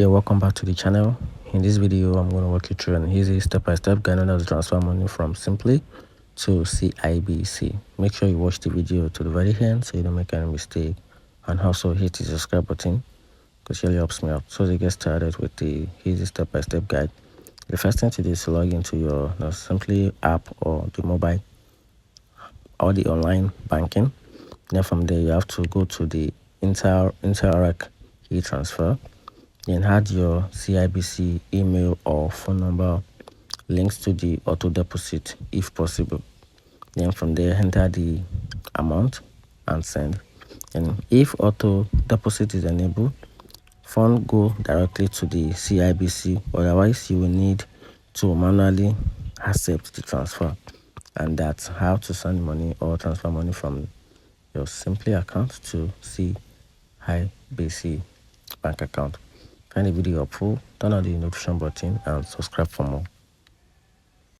Yeah, welcome back to the channel. In this video, I'm going to walk you through an easy step-by-step guide on how to transfer money from Simplii to CIBC. Make sure you watch the video to the very end so you don't make any mistake, and also hit the subscribe button because it really helps me out. So to get started with the easy step-by-step guide, the first thing to do is to log into your Simplii app or the mobile or the online banking. Then from there, you have to go to the Interact e-transfer. Then add your CIBC email or phone number, links to the auto deposit if possible. Then from there, enter the amount and send. And if auto deposit is enabled, fund go directly to the CIBC. Otherwise, you will need to manually accept the transfer. And that's how to send money or transfer money from your Simplii account to CIBC bank account. Find the video helpful, turn on the notification button and subscribe for more.